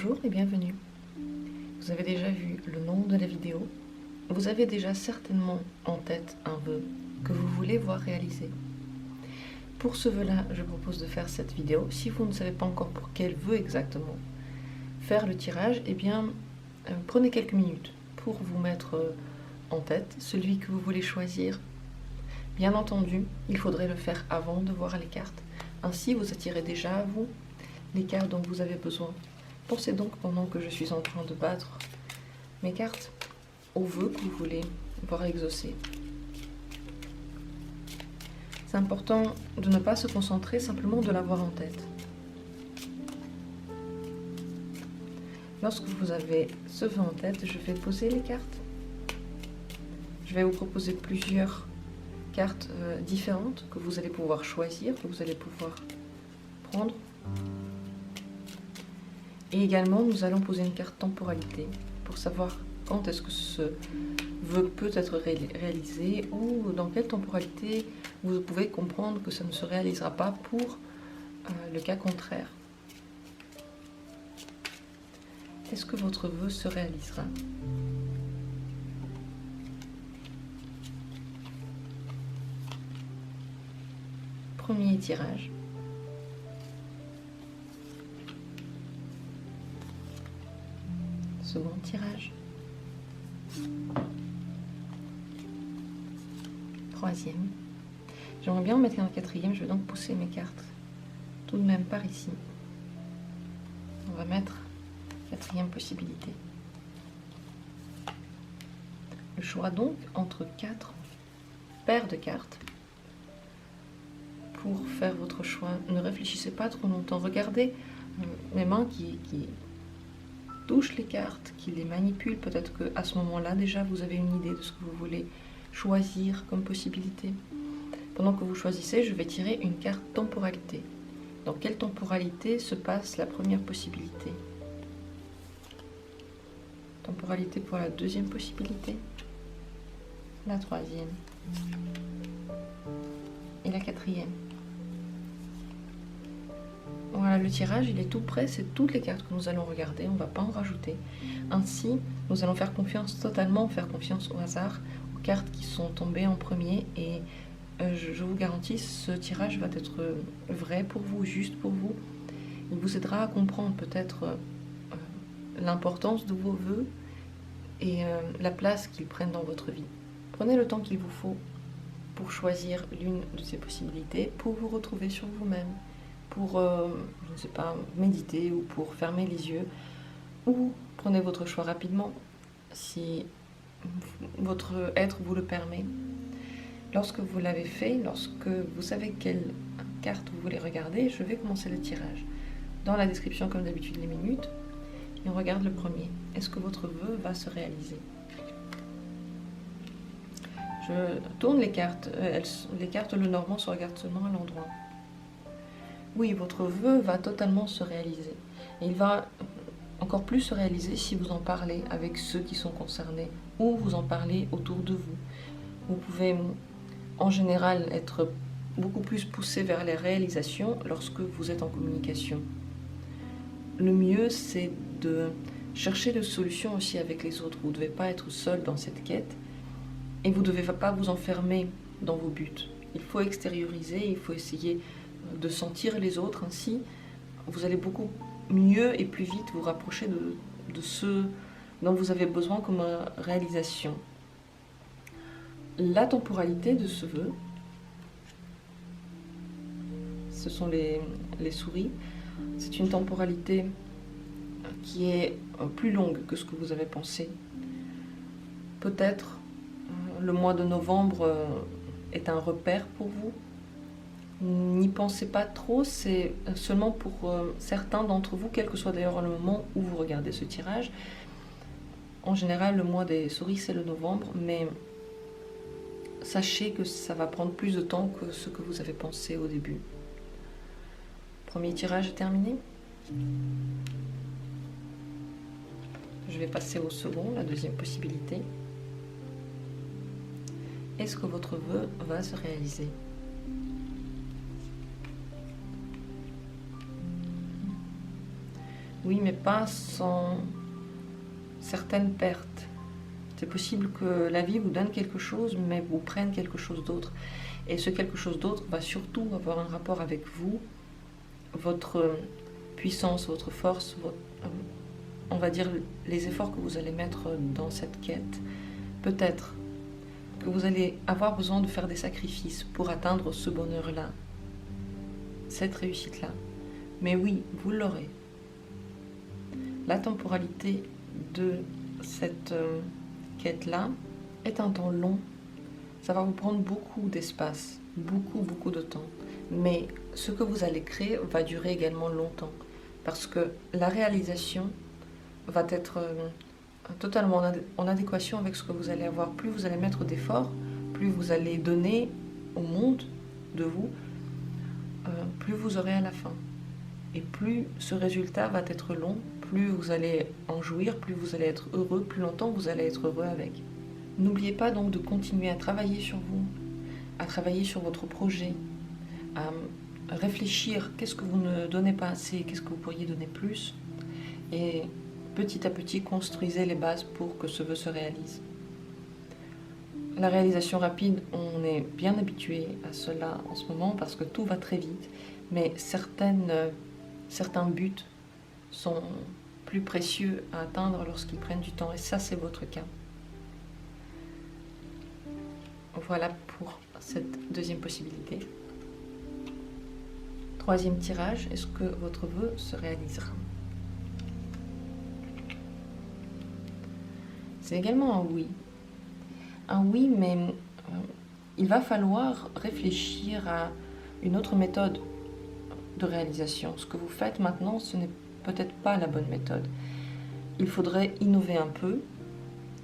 Bonjour et bienvenue. Vous avez déjà vu le nom de la vidéo. Vous avez déjà certainement en tête un vœu que vous voulez voir réalisé. Pour ce vœu-là, je propose de faire cette vidéo. Si vous ne savez pas encore pour quel vœu exactement faire le tirage, eh bien, prenez quelques minutes pour vous mettre en tête celui que vous voulez choisir. Bien entendu, il faudrait le faire avant de voir les cartes. Ainsi, vous attirez déjà à vous les cartes dont vous avez besoin. Pensez donc, pendant que je suis en train de battre mes cartes, au vœu que vous voulez voir exaucer. C'est important de ne pas se concentrer, simplement de l'avoir en tête. Lorsque vous avez ce vœu en tête, je vais poser les cartes. Je vais vous proposer plusieurs cartes différentes que vous allez pouvoir choisir, que vous allez pouvoir prendre. Et également, nous allons poser une carte temporalité pour savoir quand est-ce que ce vœu peut être réalisé ou dans quelle temporalité vous pouvez comprendre que ça ne se réalisera pas pour le cas contraire. Est-ce que votre vœu se réalisera? Premier tirage. Second tirage. Troisième. J'aimerais bien en mettre un quatrième, je vais donc pousser mes cartes tout de même par ici. On va mettre quatrième possibilité. Le choix donc entre 4 paires de cartes. Pour faire votre choix, ne réfléchissez pas trop longtemps. Regardez mes mains qui touchent les cartes, qui les manipulent. Peut-être qu'à ce moment-là, déjà, vous avez une idée de ce que vous voulez choisir comme possibilité. Pendant que vous choisissez, je vais tirer une carte temporalité. Dans quelle temporalité se passe la première possibilité? Temporalité pour la deuxième possibilité, la troisième et la quatrième. Voilà, le tirage, il est tout prêt, c'est toutes les cartes que nous allons regarder, on ne va pas en rajouter. Ainsi, nous allons faire confiance, totalement faire confiance au hasard, aux cartes qui sont tombées en premier, et je vous garantis, ce tirage va être vrai pour vous, juste pour vous. Il vous aidera à comprendre peut-être l'importance de vos vœux et la place qu'ils prennent dans votre vie. Prenez le temps qu'il vous faut pour choisir l'une de ces possibilités, pour vous retrouver sur vous-même, pour, je ne sais pas, méditer ou pour fermer les yeux, ou prenez votre choix rapidement si votre être vous le permet. Lorsque vous l'avez fait, lorsque vous savez quelle carte vous voulez regarder, je vais commencer le tirage. Dans la description, comme d'habitude, les minutes, et on regarde le premier. Est-ce que votre vœu va se réaliser? Je tourne les cartes. Les cartes le normand se regardent seulement à l'endroit. Oui, votre vœu va totalement se réaliser. Et il va encore plus se réaliser si vous en parlez avec ceux qui sont concernés ou vous en parlez autour de vous. Vous pouvez en général être beaucoup plus poussé vers les réalisations lorsque vous êtes en communication. Le mieux, c'est de chercher des solutions aussi avec les autres. Vous ne devez pas être seul dans cette quête et vous ne devez pas vous enfermer dans vos buts. Il faut extérioriser, il faut essayer de sentir les autres, ainsi vous allez beaucoup mieux et plus vite vous rapprocher de ce dont vous avez besoin comme réalisation. La temporalité de ce vœu, ce sont les souris, c'est une temporalité qui est plus longue que ce que vous avez pensé. Peut-être le mois de novembre est un repère pour vous. N'y pensez pas trop, c'est seulement pour certains d'entre vous, quel que soit d'ailleurs le moment où vous regardez ce tirage. En général, le mois des souris, c'est le novembre, mais sachez que ça va prendre plus de temps que ce que vous avez pensé au début. Premier tirage est terminé. Je vais passer au second, la deuxième possibilité. Est-ce que votre vœu va se réaliser? Oui, mais pas sans certaines pertes. C'est possible que la vie vous donne quelque chose, mais vous prenne quelque chose d'autre. Et ce quelque chose d'autre va surtout avoir un rapport avec vous, votre puissance, votre force, on va dire les efforts que vous allez mettre dans cette quête. Peut-être que vous allez avoir besoin de faire des sacrifices pour atteindre ce bonheur-là, cette réussite-là. Mais oui, vous l'aurez. La temporalité de cette quête-là est un temps long. Ça va vous prendre beaucoup d'espace, beaucoup de temps. Mais ce que vous allez créer va durer également longtemps. Parce que la réalisation va être totalement en adéquation avec ce que vous allez avoir. Plus vous allez mettre d'efforts, plus vous allez donner au monde de vous, plus vous aurez à la fin. Et plus ce résultat va être long, plus vous allez en jouir, plus vous allez être heureux, plus longtemps vous allez être heureux avec. N'oubliez pas donc de continuer à travailler sur vous, à travailler sur votre projet, à réfléchir qu'est-ce que vous ne donnez pas assez, qu'est-ce que vous pourriez donner plus, et petit à petit construisez les bases pour que ce vœu se réalise. La réalisation rapide, on est bien habitué à cela en ce moment parce que tout va très vite, mais certains buts sont plus précieux à atteindre lorsqu'ils prennent du temps, et ça c'est votre cas. Voilà pour cette deuxième possibilité. Troisième tirage, est-ce que votre vœu se réalisera? C'est également un oui. Un oui, mais il va falloir réfléchir à une autre méthode de réalisation. Ce que vous faites maintenant, ce n'est peut-être pas la bonne méthode. Il faudrait innover un peu,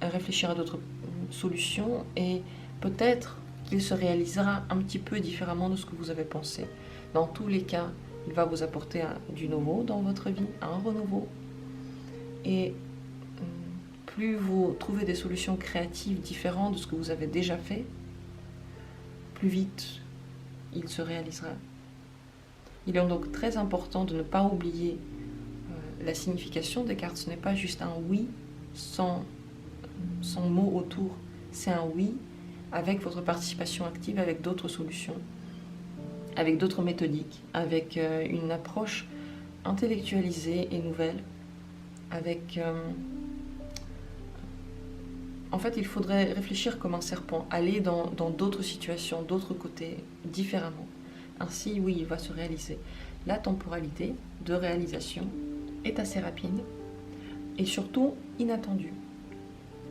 réfléchir à d'autres solutions, et peut-être qu'il se réalisera un petit peu différemment de ce que vous avez pensé. Dans tous les cas, il va vous apporter du nouveau dans votre vie, un renouveau. Et plus vous trouvez des solutions créatives différentes de ce que vous avez déjà fait, plus vite il se réalisera. Il est donc très important de ne pas oublier la signification des cartes. Ce n'est pas juste un oui sans mot autour. C'est un oui avec votre participation active, avec d'autres solutions, avec d'autres méthodiques, avec une approche intellectualisée et nouvelle, avec... En fait, il faudrait réfléchir comme un serpent, aller dans d'autres situations, d'autres côtés, différemment. Ainsi, oui, il va se réaliser. La temporalité de réalisation est assez rapide et surtout inattendue.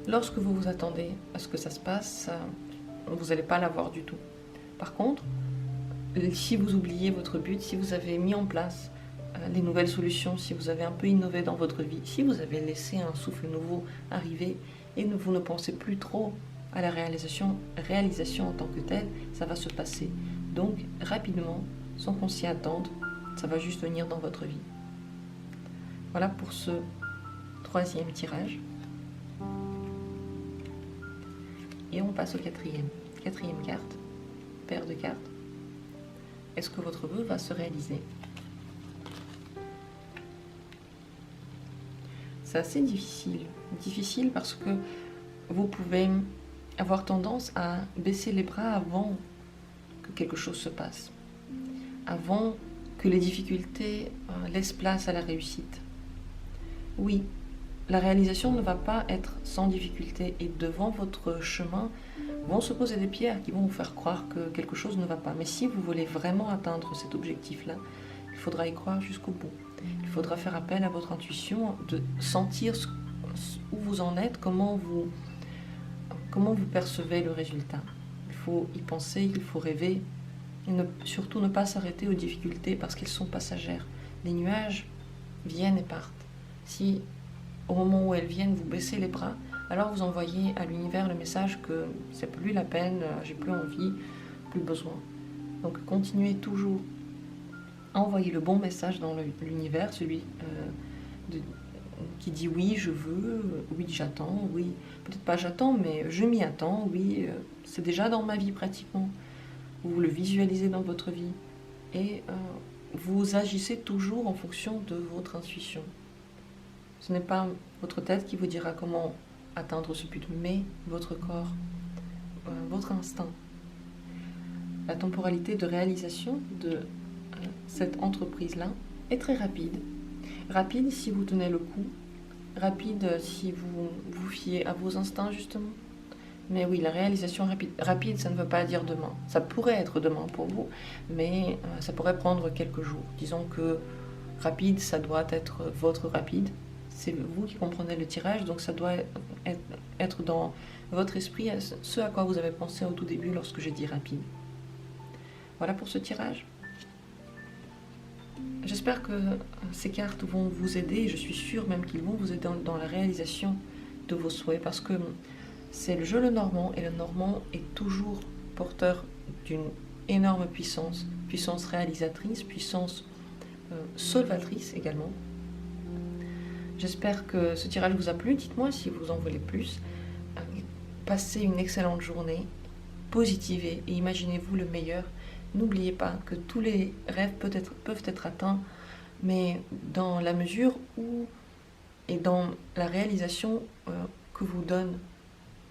Lorsque vous vous attendez à ce que ça se passe, vous n'allez pas l'avoir du tout. Par contre, si vous oubliez votre but, si vous avez mis en place les nouvelles solutions, si vous avez un peu innové dans votre vie, si vous avez laissé un souffle nouveau arriver et vous ne pensez plus trop à la réalisation en tant que telle, ça va se passer. Donc, rapidement, sans qu'on s'y attende, ça va juste venir dans votre vie. Voilà pour ce troisième tirage. Et on passe au quatrième. Quatrième carte, paire de cartes. Est-ce que votre vœu va se réaliser? C'est assez difficile. Difficile parce que vous pouvez avoir tendance à baisser les bras avant que quelque chose se passe, avant que les difficultés laissent place à la réussite. Oui, la réalisation ne va pas être sans difficulté, et devant votre chemin vont se poser des pierres qui vont vous faire croire que quelque chose ne va pas. Mais si vous voulez vraiment atteindre cet objectif-là, il faudra y croire jusqu'au bout. Il faudra faire appel à votre intuition, de sentir où vous en êtes, comment vous percevez le résultat. Il faut y penser, il faut rêver, et surtout ne pas s'arrêter aux difficultés parce qu'elles sont passagères. Les nuages viennent et partent. Si au moment où elles viennent, vous baissez les bras, alors vous envoyez à l'univers le message que c'est plus la peine, j'ai plus envie, plus besoin. Donc continuez toujours à envoyer le bon message dans l'univers, celui qui dit oui, je veux, oui, j'attends, oui, peut-être pas j'attends, mais je m'y attends, oui, c'est déjà dans ma vie pratiquement. Vous le visualisez dans votre vie et vous agissez toujours en fonction de votre intuition. Ce n'est pas votre tête qui vous dira comment atteindre ce but, mais votre corps, votre instinct. La temporalité de réalisation de cette entreprise-là est très rapide. Rapide si vous tenez le coup, rapide si vous vous fiez à vos instincts justement. Mais oui, la réalisation rapide. Rapide, ça ne veut pas dire demain. Ça pourrait être demain pour vous, mais ça pourrait prendre quelques jours. Disons que rapide, ça doit être votre rapide. C'est vous qui comprenez le tirage, donc ça doit être dans votre esprit ce à quoi vous avez pensé au tout début lorsque j'ai dit rapide. Voilà pour ce tirage. J'espère que ces cartes vont vous aider, et je suis sûre même qu'ils vont vous aider dans la réalisation de vos souhaits, parce que c'est le jeu le Normand, et le Normand est toujours porteur d'une énorme puissance, puissance réalisatrice, puissance solvatrice également. J'espère que ce tirage vous a plu, dites-moi si vous en voulez plus. Passez une excellente journée, positivez et imaginez-vous le meilleur. N'oubliez pas que tous les rêves peuvent être atteints, mais dans la mesure où et dans la réalisation que vous donne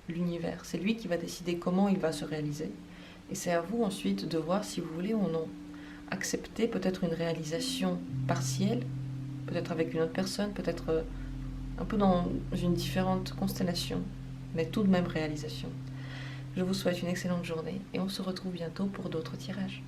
l'univers. C'est lui qui va décider comment il va se réaliser. Et c'est à vous ensuite de voir si vous voulez ou non accepter peut-être une réalisation partielle, peut-être avec une autre personne, peut-être un peu dans une différente constellation, mais tout de même réalisation. Je vous souhaite une excellente journée et on se retrouve bientôt pour d'autres tirages.